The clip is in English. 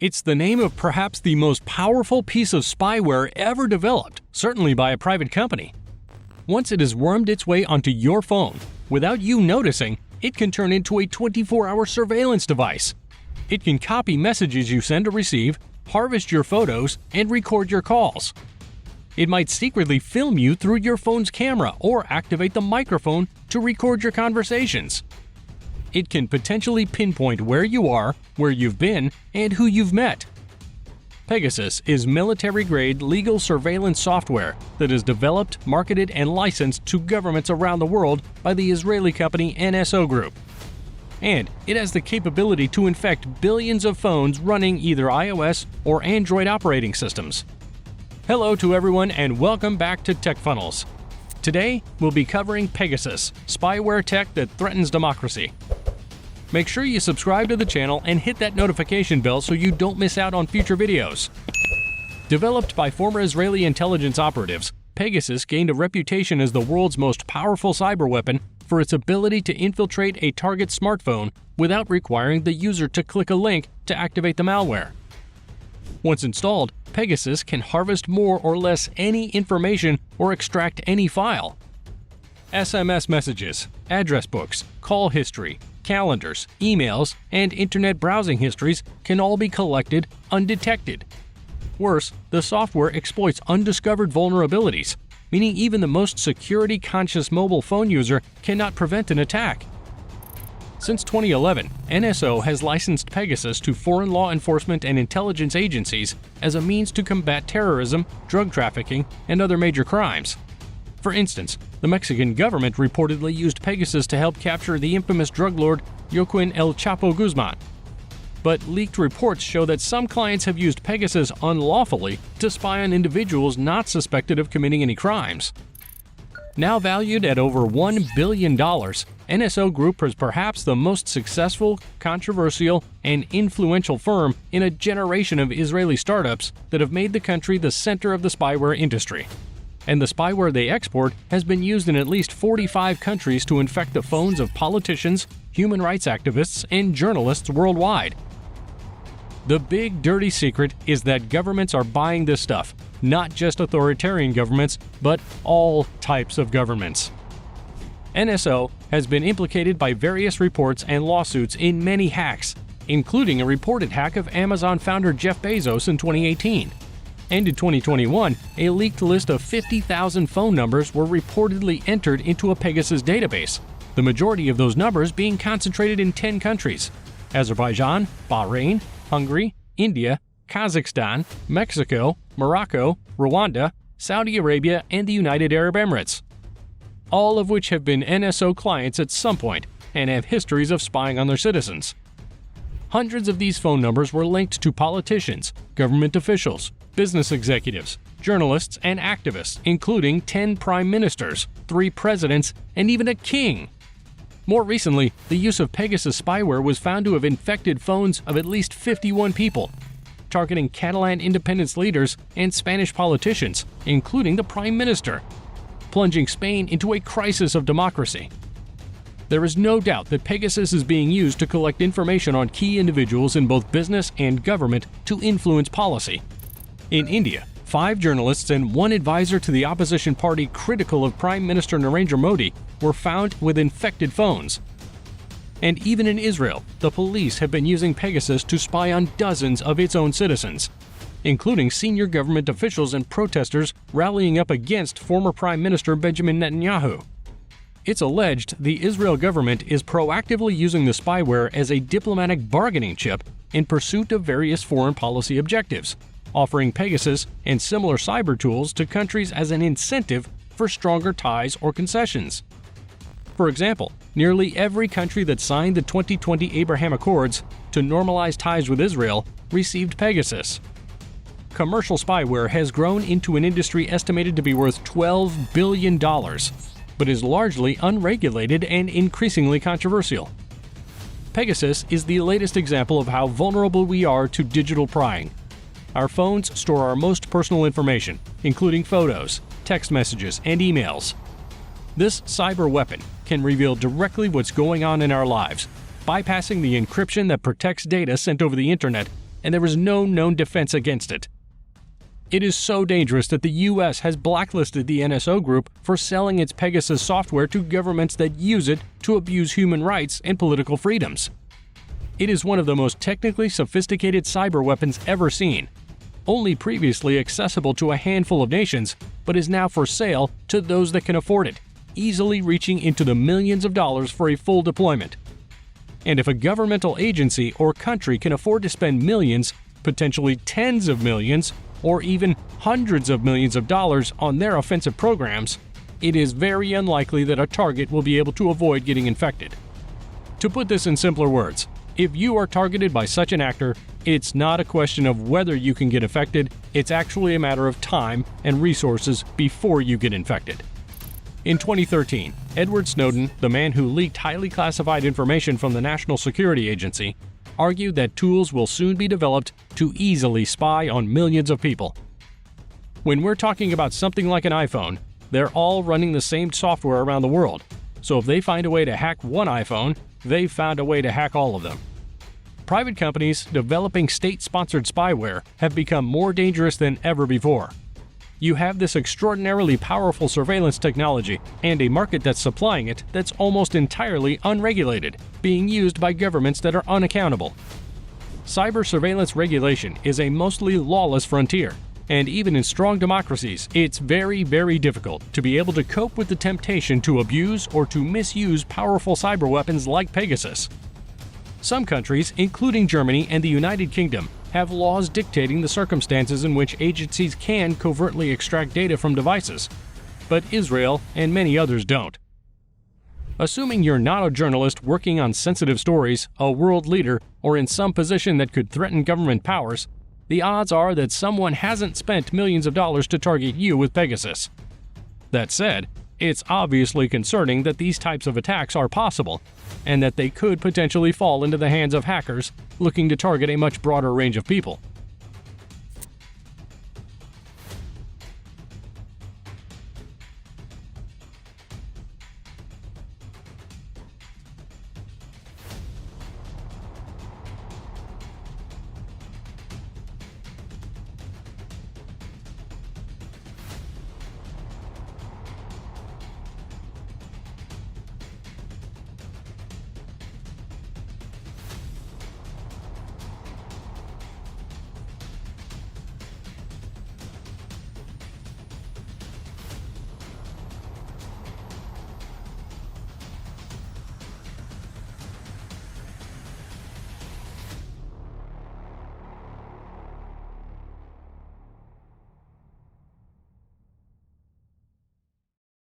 It's the name of perhaps the most powerful piece of spyware ever developed, certainly by a private company. Once it has wormed its way onto your phone, without you noticing, it can turn into a 24-hour surveillance device. It can copy messages you send or receive, harvest your photos, and record your calls. It might secretly film you through your phone's camera or activate the microphone to record your conversations. It can potentially pinpoint where you are, where you've been, and who you've met. Pegasus is military-grade legal surveillance software that is developed, marketed, and licensed to governments around the world by the Israeli company NSO Group. And it has the capability to infect billions of phones running either iOS or Android operating systems. Hello to everyone and welcome back to Tech Funnels. Today, we'll be covering Pegasus, spyware tech that threatens democracy. Make sure you subscribe to the channel and hit that notification bell so you don't miss out on future videos. Developed by former Israeli intelligence operatives, Pegasus gained a reputation as the world's most powerful cyber weapon for its ability to infiltrate a target smartphone without requiring the user to click a link to activate the malware. Once installed, Pegasus can harvest more or less any information or extract any file. SMS messages, address books, call history, calendars, emails, and internet browsing histories can all be collected undetected. Worse, the software exploits undiscovered vulnerabilities, meaning even the most security-conscious mobile phone user cannot prevent an attack. Since 2011, NSO has licensed Pegasus to foreign law enforcement and intelligence agencies as a means to combat terrorism, drug trafficking, and other major crimes. For instance, the Mexican government reportedly used Pegasus to help capture the infamous drug lord Joaquin El Chapo Guzman. But leaked reports show that some clients have used Pegasus unlawfully to spy on individuals not suspected of committing any crimes. Now valued at over $1 billion, NSO Group is perhaps the most successful, controversial, and influential firm in a generation of Israeli startups that have made the country the center of the spyware industry. And the spyware they export has been used in at least 45 countries to infect the phones of politicians, human rights activists, and journalists worldwide. The big dirty secret is that governments are buying this stuff, not just authoritarian governments, but all types of governments. NSO has been implicated by various reports and lawsuits in many hacks, including a reported hack of Amazon founder Jeff Bezos in 2018. And in 2021, a leaked list of 50,000 phone numbers were reportedly entered into a Pegasus database, the majority of those numbers being concentrated in 10 countries: Azerbaijan, Bahrain, Hungary, India, Kazakhstan, Mexico, Morocco, Rwanda, Saudi Arabia, and the United Arab Emirates, all of which have been NSO clients at some point and have histories of spying on their citizens. Hundreds of these phone numbers were linked to politicians, government officials, business executives, journalists, and activists, including 10 prime ministers, 3 presidents, and even a king. More recently, the use of Pegasus spyware was found to have infected phones of at least 51 people, targeting Catalan independence leaders and Spanish politicians, including the Prime Minister, plunging Spain into a crisis of democracy. There is no doubt that Pegasus is being used to collect information on key individuals in both business and government to influence policy. In India, 5 journalists and 1 advisor to the opposition party critical of Prime Minister Narendra Modi were found with infected phones. And even in Israel, the police have been using Pegasus to spy on dozens of its own citizens, including senior government officials and protesters rallying up against former Prime Minister Benjamin Netanyahu. It's alleged the Israel government is proactively using the spyware as a diplomatic bargaining chip in pursuit of various foreign policy objectives, offering Pegasus and similar cyber tools to countries as an incentive for stronger ties or concessions. For example, nearly every country that signed the 2020 Abraham Accords to normalize ties with Israel received Pegasus. Commercial spyware has grown into an industry estimated to be worth $12 billion, but is largely unregulated and increasingly controversial. Pegasus is the latest example of how vulnerable we are to digital prying. Our phones store our most personal information, including photos, text messages, and emails. This cyber weapon can reveal directly what's going on in our lives, bypassing the encryption that protects data sent over the internet and there is no known defense against it. It is so dangerous that the US has blacklisted the NSO group for selling its Pegasus software to governments that use it to abuse human rights and political freedoms. It is one of the most technically sophisticated cyber weapons ever seen, only previously accessible to a handful of nations, but is now for sale to those that can afford it, easily reaching into the millions of dollars for a full deployment. And if a governmental agency or country can afford to spend millions, potentially tens of millions, or even hundreds of millions of dollars on their offensive programs, it is very unlikely that a target will be able to avoid getting infected. To put this in simpler words, if you are targeted by such an actor, it's not a question of whether you can get affected, it's actually a matter of time and resources before you get infected. In 2013, Edward Snowden, the man who leaked highly classified information from the National Security Agency, argued that tools will soon be developed to easily spy on millions of people. When we're talking about something like an iPhone, they're all running the same software around the world, so if they find a way to hack one iPhone, they've found a way to hack all of them. Private companies developing state-sponsored spyware have become more dangerous than ever before. You have this extraordinarily powerful surveillance technology and a market that's supplying it that's almost entirely unregulated, being used by governments that are unaccountable. Cyber surveillance regulation is a mostly lawless frontier, and even in strong democracies, it's very, very difficult to be able to cope with the temptation to abuse or to misuse powerful cyber weapons like Pegasus. Some countries, including Germany and the United Kingdom, have laws dictating the circumstances in which agencies can covertly extract data from devices, but Israel and many others don't. Assuming you're not a journalist working on sensitive stories, a world leader, or in some position that could threaten government powers, the odds are that someone hasn't spent millions of dollars to target you with Pegasus. That said, it's obviously concerning that these types of attacks are possible, and that they could potentially fall into the hands of hackers looking to target a much broader range of people.